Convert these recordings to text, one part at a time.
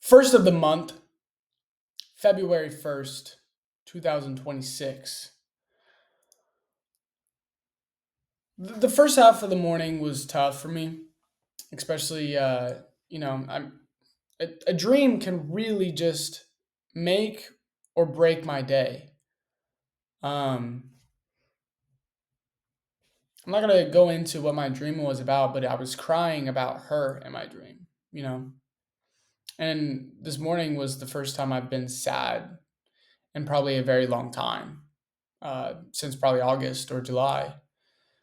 First of the month, February 1st, 2026. The first half of the morning was tough for me, especially, a dream can really just make or break my day. Um, I'm not going to go into what my dream was about, but I was crying about her in my dream, you know. And this morning was the first time I've been sad in probably a very long time, since probably August or July.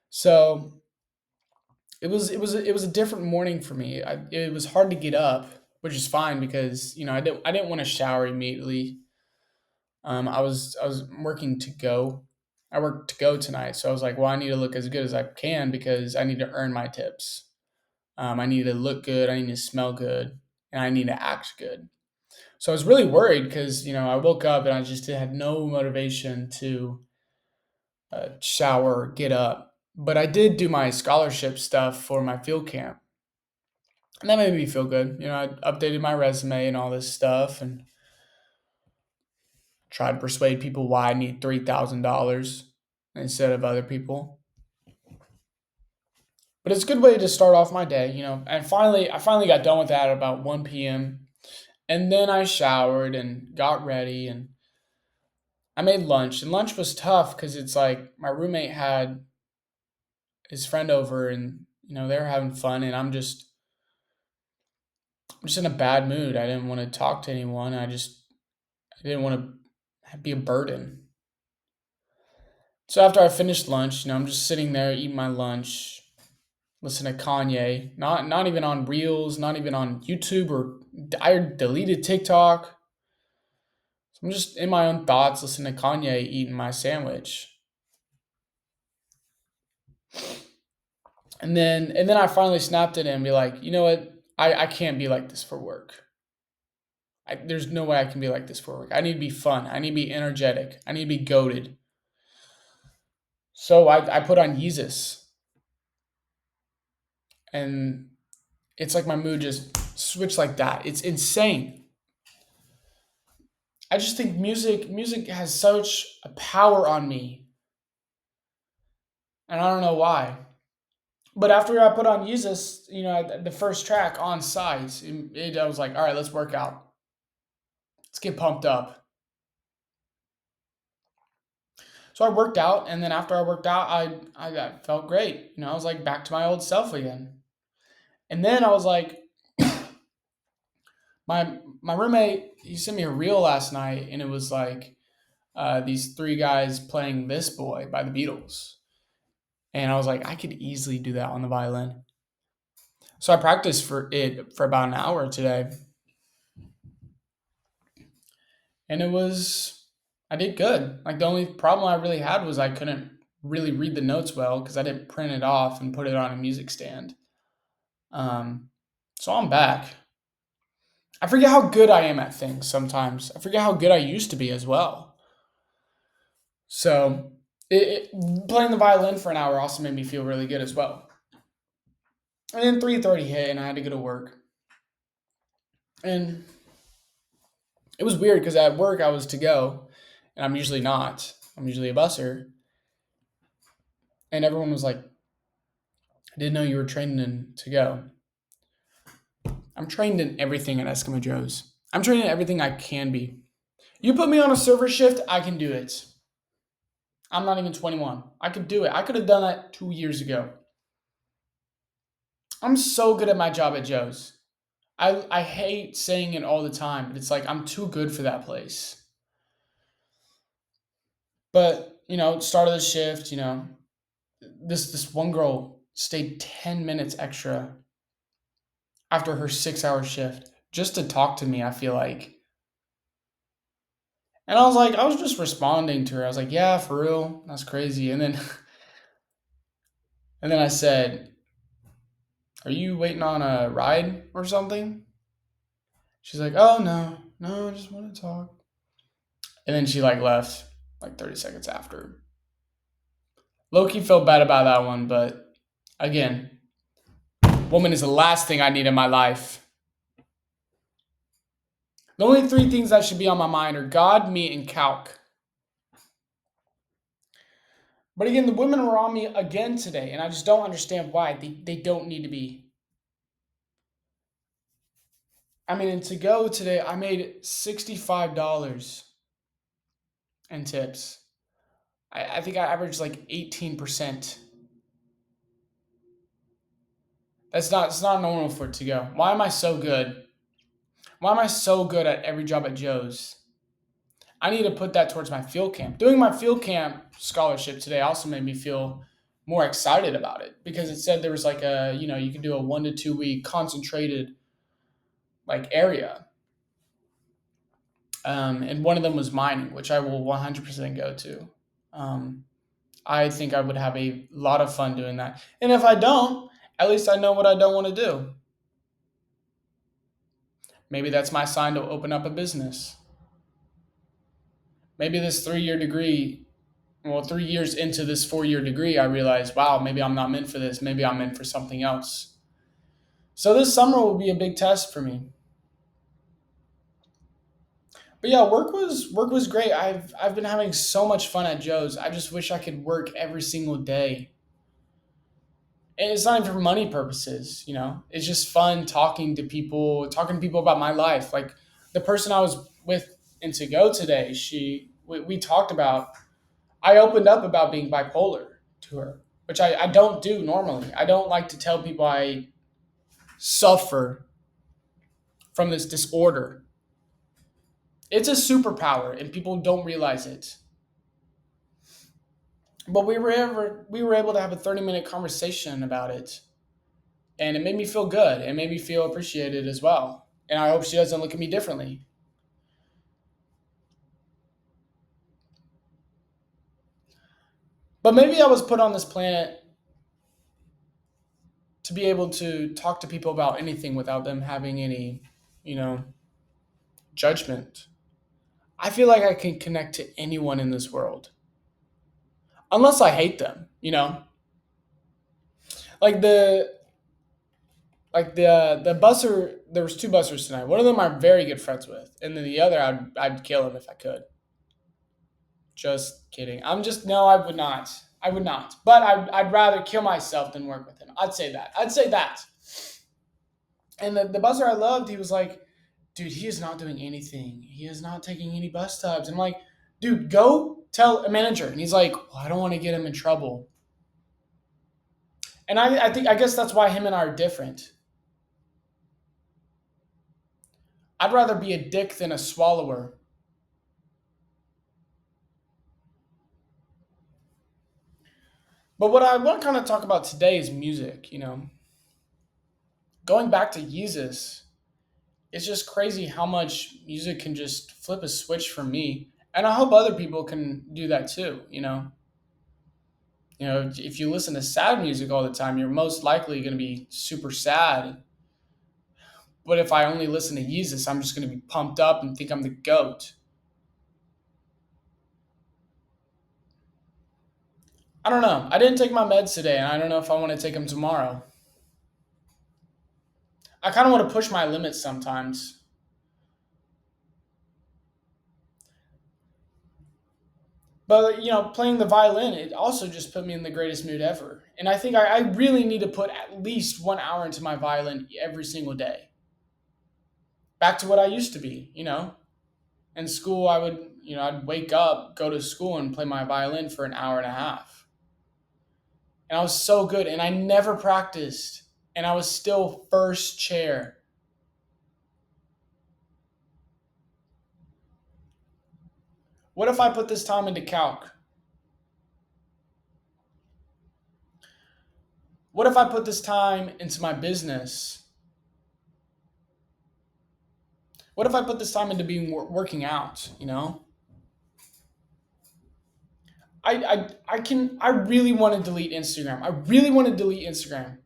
So it was a different morning for me. It was hard to get up, which is fine because I didn't want to shower immediately. I was working to go. I worked to go tonight, so I was like, well, I need to look as good as I can because I need to earn my tips. I need to look good. I need to smell good, and I need to act good. So I was really worried because I woke up and I just had no motivation to shower, get up. But I did do my scholarship stuff for my field camp, and that made me feel good. I updated my resume and all this stuff, and tried to persuade people why I need $3,000 instead of other people. But it's a good way to start off my day. And I finally got done with that at about 1 p.m. And then I showered and got ready, and I made lunch. And lunch was tough because it's like my roommate had his friend over, and they were having fun, and I'm just in a bad mood. I didn't want to talk to anyone. I didn't want to be a burden. So after I finished lunch, I'm just sitting there eating my lunch, listening to Kanye. Not even on Reels, not even on YouTube, or I deleted TikTok. So I'm just in my own thoughts, listening to Kanye, eating my sandwich. And then I finally snapped at him and be like, you know what? I can't be like this for work. There's no way I can be like this for work. I need to be fun. I need to be energetic. I need to be goaded. So I put on Yeezus, and it's like my mood just switched like that. It's insane. I just think music has such a power on me, and I don't know why. But after I put on Yeezus, the first track on sides, I was like, all right, let's work out. Let's get pumped up. So I worked out, and then after I worked out, I felt great. I was like back to my old self again. And then I was like, my roommate, he sent me a reel last night, and it was like these three guys playing "This Boy" by the Beatles, and I was like, I could easily do that on the violin. So I practiced for it for about an hour today, and I did good. Like the only problem I really had was I couldn't really read the notes well because I didn't print it off and put it on a music stand. Um, so I'm back. I forget how good I am at things sometimes. I forget how good I used to be as well. So playing the violin for an hour also made me feel really good as well. And then 3:30 hit, and I had to go to work. And it was weird because at work I was to go, and I'm usually not. I'm usually a busser. And everyone was like, I didn't know you were trained in to go. I'm trained in everything at Eskimo Joe's. I'm trained in everything I can be. You put me on a server shift, I can do it. I'm not even 21. I could do it. I could have done that 2 years ago. I'm so good at my job at Joe's. I hate saying it all the time, but it's like I'm too good for that place. But, start of the shift, this one girl stayed 10 minutes extra after her 6 hour shift just to talk to me, I feel like. And I was just responding to her. I was like, yeah, for real. That's crazy. And then I said, are you waiting on a ride or something? She's like, oh no, no, I just want to talk. And then she like left like 30 seconds after. Loki felt bad about that one, but again, woman is the last thing I need in my life. The only three things that should be on my mind are God, me, and calc. But again, the women were on me again today, and I just don't understand why. They don't need to be. I mean, and to go today, I made $65 in tips. I think I averaged like 18%. It's not normal for it to go. Why am I so good? Why am I so good at every job at Joe's? I need to put that towards my field camp. Doing my field camp scholarship today also made me feel more excited about it because it said there was like you can do a 1 to 2 week concentrated like area. And one of them was mining, which I will 100% go to. Um, I think I would have a lot of fun doing that. And if I don't, at least I know what I don't want to do. Maybe that's my sign to open up a business. Maybe this 3 year degree, well, 3 years into this 4 year degree, I realized, wow, maybe I'm not meant for this. Maybe I'm meant for something else. So this summer will be a big test for me. But yeah, work was great. I've been having so much fun at Joe's. I just wish I could work every single day. And it's not even for money purposes. It's just fun talking to people about my life. Like the person I was with in to go today, we talked about I opened up about being bipolar to her, which I don't do normally. I don't like to tell people I suffer from this disorder. It's a superpower and people don't realize it. But we were able to have a 30-minute conversation about it, and it made me feel good. It made me feel appreciated as well. And I hope she doesn't look at me differently. But maybe I was put on this planet to be able to talk to people about anything without them having any, you know, judgment. I feel like I can connect to anyone in this world, unless I hate them. Like the busser. There was two bussers tonight. One of them I'm very good friends with, and then the other I'd kill him if I could. Just kidding. I'm just no. I would not. I would not. But I'd rather kill myself than work with him. I'd say that. I'd say that. And the buzzer I loved, he was like, dude, he is not doing anything. He is not taking any bus stubs. And I'm like, dude, go tell a manager. And he's like, well, I don't want to get him in trouble. And I guess that's why him and I are different. I'd rather be a dick than a swallower. But what I want to kind of talk about today is music. Going back to Jesus, it's just crazy how much music can just flip a switch for me. And I hope other people can do that too. If you listen to sad music all the time, you're most likely going to be super sad. But if I only listen to Jesus, I'm just going to be pumped up and think I'm the goat. I don't know. I didn't take my meds today, and I don't know if I want to take them tomorrow. I kind of want to push my limits sometimes. But, playing the violin, it also just put me in the greatest mood ever. And I think I really need to put at least 1 hour into my violin every single day. Back to what I used to be. In school, I'd wake up, go to school, and play my violin for an hour and a half. And I was so good, and I never practiced. And I was still first chair. What if I put this time into calc? What if I put this time into my business? What if I put this time into working out? I really want to delete Instagram. I really want to delete Instagram.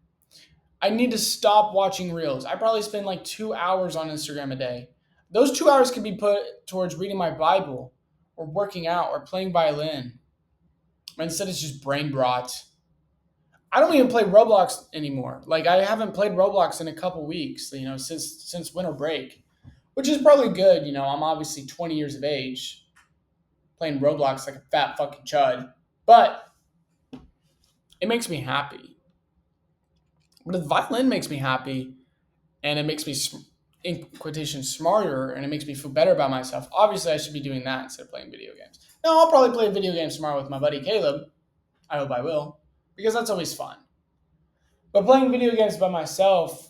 I need to stop watching reels. I probably spend like 2 hours on Instagram a day. Those 2 hours could be put towards reading my Bible or working out or playing violin. But instead, it's just brain rot. I don't even play Roblox anymore. Like I haven't played Roblox in a couple weeks, since winter break, which is probably good. I'm obviously 20 years of age playing Roblox like a fat fucking chud, but it makes me happy. But the violin makes me happy, and it makes me, in quotation, smarter, and it makes me feel better about myself. Obviously, I should be doing that instead of playing video games. No, I'll probably play video games tomorrow with my buddy Caleb. I hope I will, because that's always fun. But playing video games by myself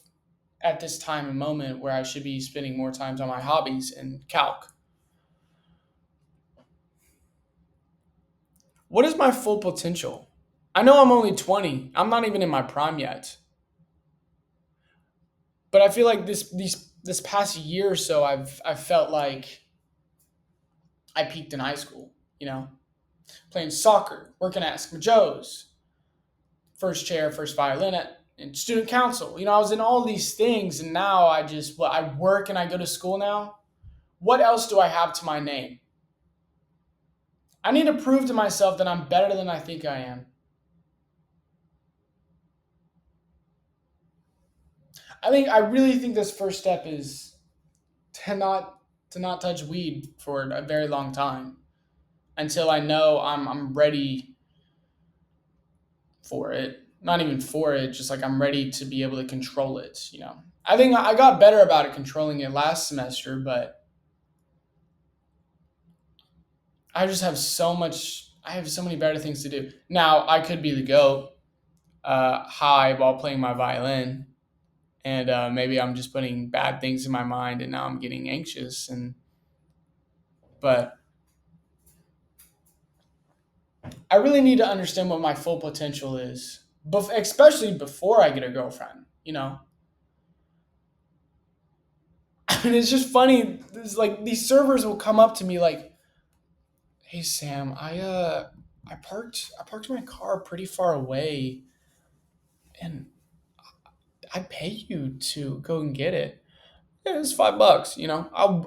at this time and moment where I should be spending more time on my hobbies and calc. What is my full potential? I know I'm only 20. I'm not even in my prime yet. But I feel like this past year or so I've felt like I peaked in high school, playing soccer, working at Eskimo Joe's, first chair, first violin at in student council. I was in all these things, and now I work and I go to school now. What else do I have to my name? I need to prove to myself that I'm better than I think I am. I really think this first step is to not touch weed for a very long time until I know I'm ready for it. Not even for it, just like I'm ready to be able to control it. I think I got better about it controlling it last semester, but I have so many better things to do. Now, I could be the goat, high while playing my violin, and maybe I'm just putting bad things in my mind, and now I'm getting anxious. But I really need to understand what my full potential is, especially before I get a girlfriend. And it's just funny. It's like these servers will come up to me like, "Hey Sam, I parked my car pretty far away, and I pay you to go and get it. Yeah, it's $5.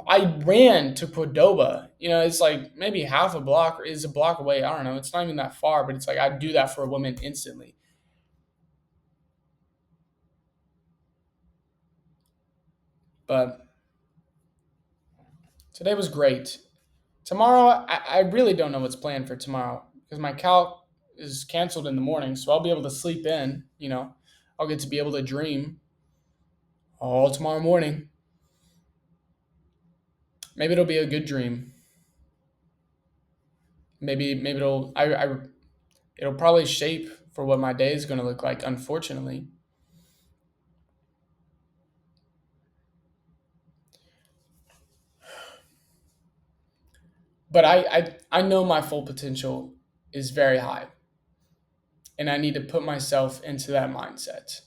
I ran to Cordoba. It's like maybe half a block or is a block away. I don't know. It's not even that far, but it's like I'd do that for a woman instantly. But today was great. Tomorrow, I really don't know what's planned for tomorrow because my calc is canceled in the morning, so I'll be able to sleep in. I'll get to be able to dream all tomorrow morning. Maybe it'll be a good dream. Maybe it'll probably shape for what my day is going to look like. Unfortunately, but I know my full potential is very high, and I need to put myself into that mindset.